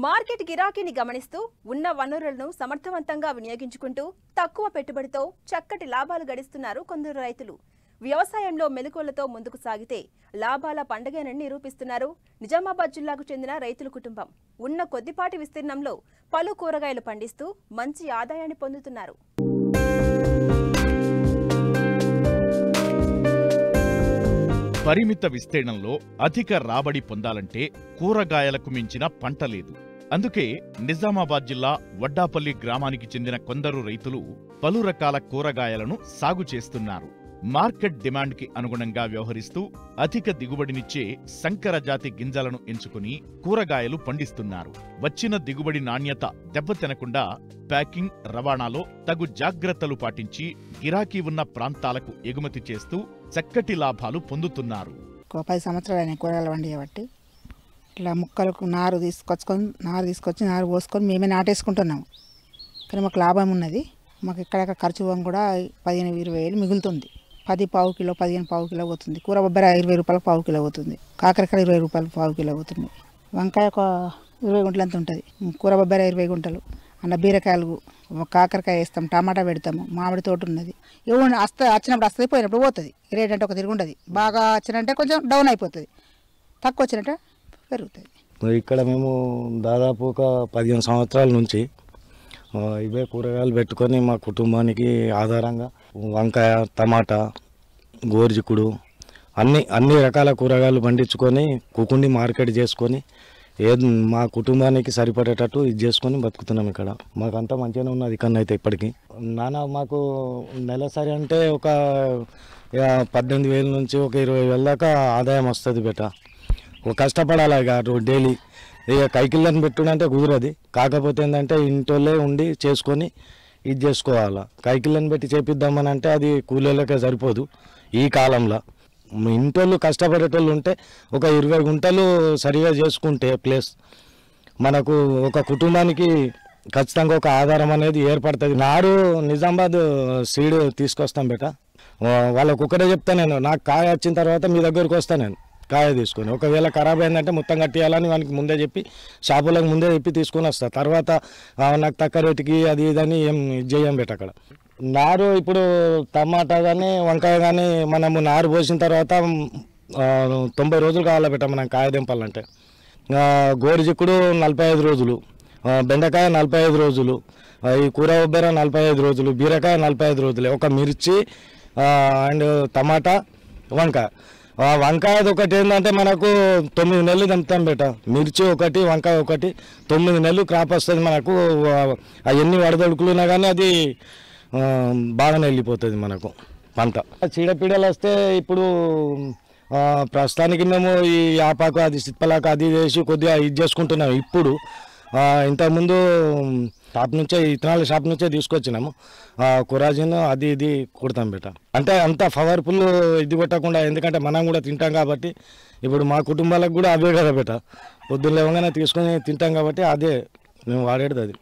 Market గిరాకీని గమనిస్తూ ఉన్న వనరులను సమర్థవంతంగా వినియోగించుకుంటూ తక్కువ పెట్టుబడితో చక్కటి లాభాలు గడిస్తున్నారు కొందరు రైతులు. వ్యవసాయంలో మెలకువలతో ముందుకు సాగితే లాభాల పండగని నిరూపిస్తున్నారు నిజామాబాద్ జిల్లాకు చెందిన రైతుల కుటుంబం. ఉన్న కొద్దిపాటి విస్తీర్ణంలో పలు కూరగాయలు పండిస్తూ మంచి ఆదాయాన్ని పొందుతున్నారు. పరిమిత విస్తీర్ణంలో అధిక రాబడి పొందాలంటే కూరగాయలకు మించిన పంట లేదు. అందుకే నిజామాబాద్ జిల్లా వడ్డాపల్లి గ్రామానికి చెందిన కొందరు రైతులు పలు రకాల కూరగాయలను సాగు చేస్తున్నారు. మార్కెట్ డిమాండ్కి అనుగుణంగా వ్యవహరిస్తూ అధిక దిగుబడినిచ్చే సంకర జాతి గింజలను ఎంచుకుని కూరగాయలు పండిస్తున్నారు. వచ్చిన దిగుబడి నాణ్యత దెబ్బతినకుండా ప్యాకింగ్, రవాణాలో తగు జాగ్రత్తలు పాటించి గిరాకీ ఉన్న ప్రాంతాలకు ఎగుమతి చేస్తూ చక్కటి లాభాలు పొందుతున్నారు. 10 సంవత్సరాలు కూరగాయలు పండియబట్టి ఇట్లా ముక్కలకు నారు తీసుకొచ్చి నారు పోసుకొని మేమే నాటేసుకుంటున్నాము. కానీ మాకు లాభం ఉన్నది. మాకు ఇక్కడ ఖర్చు కూడా 15-20 వేలు మిగులుతుంది. 10 పావు కిలో, 15 పావు కిలో పోతుంది. కూర బొబ్బర 20 రూపాయలకు పావు కిలో పోతుంది. కాకరకాయ 20 రూపాయలకు పావు కిలో పోతుంది. వంకాయ ఒక 20 గుంటలు అంత ఉంటుంది. కూర బొబ్బర 20 గుంటలు. అన్న బీరకాయలు, కాకరకాయ వేస్తాం, టమాటా పెడతాము. మామిడి తోట ఉన్నది. వచ్చినప్పుడు వస్తుంది, పోయినప్పుడు పోతుంది. రేట్ అంటే ఒక తిరిగి ఉండదు. బాగా వచ్చినంటే కొంచెం డౌన్ అయిపోతుంది, తక్కువ వచ్చినట్టే పెరుగుతుంది. ఇక్కడ మేము దాదాపు ఒక 15 సంవత్సరాల నుంచి ఇవే కూరగాయలు పెట్టుకొని మా కుటుంబానికి ఆధారంగా వంకాయ, టమాటా, గోరుచిక్కుడు అన్ని రకాల కూరగాయలు పండించుకొని కుకుండి మార్కెట్ చేసుకొని మా కుటుంబానికి సరిపడేటట్టు ఇది చేసుకొని బతుకుతున్నాం. ఇక్కడ మాకంతా మంచిగానే ఉన్నది. ఇక్కడనైతే ఇప్పటికీ మాకు నెలసరి అంటే ఒక 18,000 నుంచి ఒక 20,000 దాకా ఆదాయం వస్తుంది బేట. కష్టపడాలి ఇక డైలీ. ఇక కైకిళ్ళని పెట్టుడంటే కుదరది. కాకపోతే ఏంటంటే ఇంటోళ్ళే ఉండి చేసుకొని ఇది చేసుకోవాలా. కైకిళ్ళని పెట్టి చేపిద్దామని అంటే అది కూలీలకే సరిపోదు ఈ కాలంలో. ఇంటోళ్ళు కష్టపడేటోళ్ళు ఉంటే ఒక 20 గుంటలు సరిగా చేసుకుంటే ప్లస్ మనకు ఒక కుటుంబానికి ఖచ్చితంగా ఒక ఆధారం అనేది ఏర్పడుతుంది. నారు నిజామాబాద్ సీడ్ తీసుకొస్తాం బేట. వాళ్ళకు ఒకటే చెప్తా, నేను నాకు కాయ వచ్చిన తర్వాత మీ దగ్గరకు వస్తాను. నేను కాయ తీసుకొని ఒకవేళ ఖరాబ్ అయిందంటే మొత్తం కట్టేయాలని వానికి ముందే చెప్పి షాపులకు ముందే చెప్పి తీసుకొని వస్తా. తర్వాత నాకు తక్కువ రేటుకి అది ఇదని ఏం చేయం బేట. అక్కడ నారు ఇప్పుడు టమాటా కానీ వంకాయ కానీ మనము నారు పోసిన తర్వాత 90 రోజులు కావాలి బేట మనం కాయ దింపాలంటే. గోరుచిక్కుడు 45 రోజులు, బెండకాయ 45 రోజులు, ఈ కూర బొబ్బర 45 రోజులు, బీరకాయ 45 రోజులే. ఒక మిర్చి అండ్ టమాటా, వంకాయది ఒకటి ఏంటంటే మనకు 9 నెలలు దంపుతాం బేట. మిర్చి ఒకటి, వంకాయ ఒకటి, 9 నెలలు క్రాప్ వస్తుంది మనకు. అవన్నీ వడదొడుకులున్నా కానీ అది బాగానే వెళ్ళిపోతుంది మనకు పంట. చీడపీడలు వస్తే ఇప్పుడు ప్రస్తుతానికి మేము ఈ ఆపాకు, అది సిత్పలాకు అది వేసి కొద్దిగా ఇది చేసుకుంటున్నాము. ఇప్పుడు ఇంతకుముందు షాప్ నుంచే, ఇత్తనాల షాప్ నుంచే తీసుకొచ్చినాము. కురాజిన్ అది ఇది కొడతాం బేట. అంటే అంత పవర్ఫుల్ ఇది కొట్టకుండా, ఎందుకంటే మనం కూడా తింటాం కాబట్టి. ఇప్పుడు మా కుటుంబాలకు కూడా అవే కదా బేట. పొద్దున్న లేవగానే తీసుకొని తింటాం కాబట్టి అదే మేము వాడేది అది.